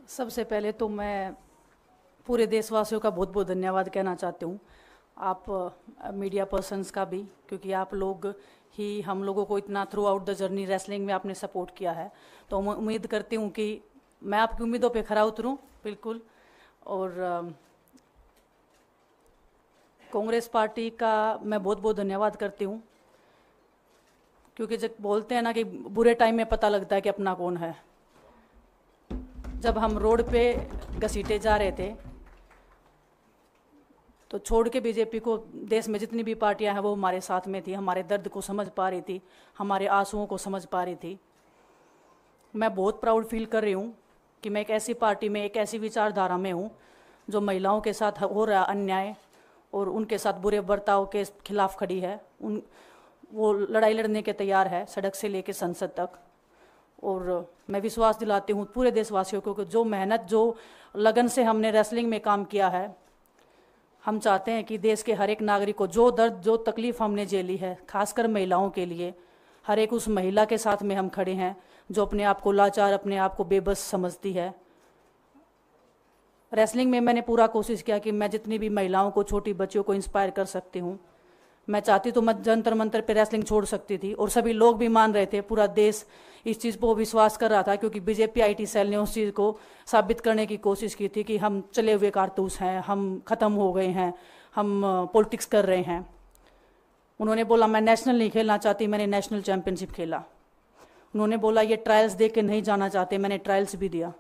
सबसे पहले तो मैं पूरे देशवासियों का बहुत बहुत धन्यवाद कहना चाहती हूँ। आप मीडिया पर्सन्स का भी, क्योंकि आप लोग ही हम लोगों को इतना through out the journey wrestling में आपने सपोर्ट किया है। तो मैं उम्मीद करती हूँ कि मैं आपकी उम्मीदों पे खरा उतरूँ बिल्कुल। और कांग्रेस पार्टी का मैं बहुत बहुत धन्यवाद करती हूँ, क्योंकि जब बोलते हैं ना कि बुरे टाइम में पता लगता है कि अपना कौन है। जब हम रोड पे घसीटे जा रहे थे तो छोड़ के बीजेपी को, देश में जितनी भी पार्टियां हैं वो हमारे साथ में थी, हमारे दर्द को समझ पा रही थी, हमारे आंसुओं को समझ पा रही थी। मैं बहुत प्राउड फील कर रही हूँ कि मैं एक ऐसी पार्टी में, एक ऐसी विचारधारा में हूँ जो महिलाओं के साथ हो रहा अन्याय और उनके साथ बुरे बर्ताव के खिलाफ खड़ी है। वो लड़ाई लड़ने के तैयार है, सड़क से लेकर संसद तक। और मैं विश्वास दिलाती हूँ पूरे देशवासियों को कि जो मेहनत, जो लगन से हमने रेसलिंग में काम किया है, हम चाहते हैं कि देश के हर एक नागरिक को जो दर्द, जो तकलीफ़ हमने झेली है, खासकर महिलाओं के लिए, हर एक उस महिला के साथ में हम खड़े हैं जो अपने आप को लाचार, अपने आप को बेबस समझती है। रेसलिंग में मैंने पूरा कोशिश किया कि मैं जितनी भी महिलाओं को, छोटी बच्चियों को इंस्पायर कर सकती हूँ। मैं चाहती तो मैं जंतर मंतर पे रेसलिंग छोड़ सकती थी, और सभी लोग भी मान रहे थे, पूरा देश इस चीज़ पर विश्वास कर रहा था, क्योंकि बीजेपी आईटी सेल ने उस चीज़ को साबित करने की कोशिश की थी कि हम चले हुए कारतूस हैं, हम ख़त्म हो गए हैं, हम पॉलिटिक्स कर रहे हैं। उन्होंने बोला मैं नेशनल नहीं खेलना चाहती, मैंने नेशनल चैम्पियनशिप खेला। उन्होंने बोला ये ट्रायल्स दे के नहीं जाना चाहते, मैंने ट्रायल्स भी दिया।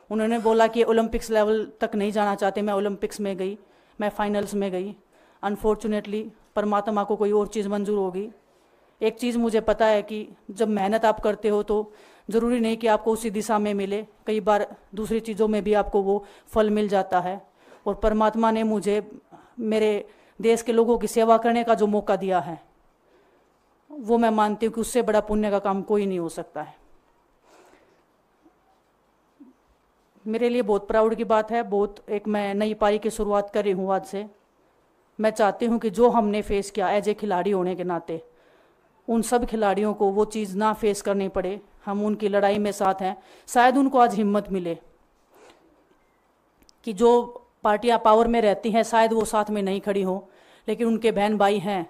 उन्होंने बोला कि ओलंपिक्स लेवल तक नहीं जाना चाहते, मैं ओलंपिक्स में गई, मैं फाइनल्स में गई। अनफॉर्चुनेटली परमात्मा को कोई और चीज़ मंजूर होगी। एक चीज़ मुझे पता है कि जब मेहनत आप करते हो तो ज़रूरी नहीं कि आपको उसी दिशा में मिले, कई बार दूसरी चीज़ों में भी आपको वो फल मिल जाता है। और परमात्मा ने मुझे मेरे देश के लोगों की सेवा करने का जो मौका दिया है, वो मैं मानती हूँ कि उससे बड़ा पुण्य का काम कोई नहीं हो सकता है। मेरे लिए बहुत प्राउड की बात है। एक मैं नई पारी की शुरुआत कर रही हूँ आज से। मैं चाहती हूँ कि जो हमने फेस किया एज ए खिलाड़ी होने के नाते, उन सब खिलाड़ियों को वो चीज़ ना फेस करनी पड़े। हम उनकी लड़ाई में साथ हैं। शायद उनको आज हिम्मत मिले कि जो पार्टियां पावर में रहती हैं शायद वो साथ में नहीं खड़ी हों, लेकिन उनके बहन भाई हैं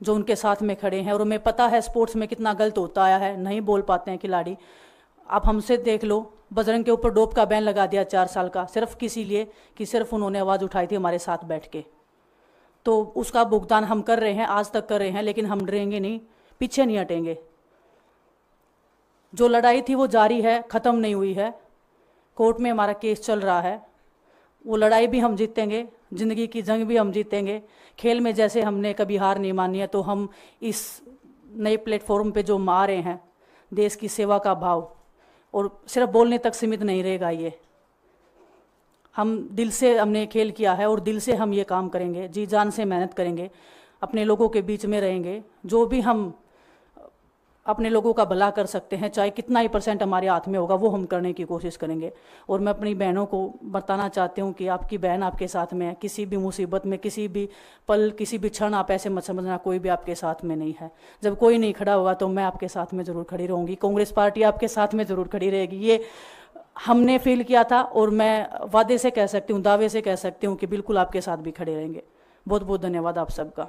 जो उनके साथ में खड़े हैं। और उन्हें पता है स्पोर्ट्स में कितना गलत होता आया है, नहीं बोल पाते हैं खिलाड़ी। आप हमसे देख लो, बजरंग के ऊपर डोप का बैन लगा दिया 4 साल का, सिर्फ किसी लिए कि सिर्फ उन्होंने आवाज़ उठाई थी हमारे साथ बैठ के। तो उसका भुगतान हम कर रहे हैं, आज तक कर रहे हैं, लेकिन हम डरेंगे नहीं, पीछे नहीं हटेंगे। जो लड़ाई थी वो जारी है, ख़त्म नहीं हुई है। कोर्ट में हमारा केस चल रहा है, वो लड़ाई भी हम जीतेंगे, ज़िंदगी की जंग भी हम जीतेंगे। खेल में जैसे हमने कभी हार नहीं मानी है, तो हम इस नए प्लेटफॉर्म पे जो आ रहे हैं, देश की सेवा का भाव, और सिर्फ बोलने तक सीमित नहीं रहेगा ये। हम दिल से हमने खेल किया है और दिल से हम ये काम करेंगे, जी जान से मेहनत करेंगे, अपने लोगों के बीच में रहेंगे। जो भी हम अपने लोगों का भला कर सकते हैं, चाहे कितना ही % हमारे हाथ में होगा, वो हम करने की कोशिश करेंगे। और मैं अपनी बहनों को बताना चाहती हूँ कि आपकी बहन आपके साथ में है। किसी भी मुसीबत में, किसी भी पल, किसी भी क्षण आप ऐसे मत समझना कोई भी आपके साथ में नहीं है। जब कोई नहीं खड़ा होगा तो मैं आपके साथ में ज़रूर खड़ी रहूँगी, कांग्रेस पार्टी आपके साथ में ज़रूर खड़ी रहेगी। ये हमने फील किया था, और मैं वादे से कह सकती हूँ, दावे से कह सकती हूँ कि बिल्कुल आपके साथ भी खड़े रहेंगे। बहुत बहुत धन्यवाद आप सबका।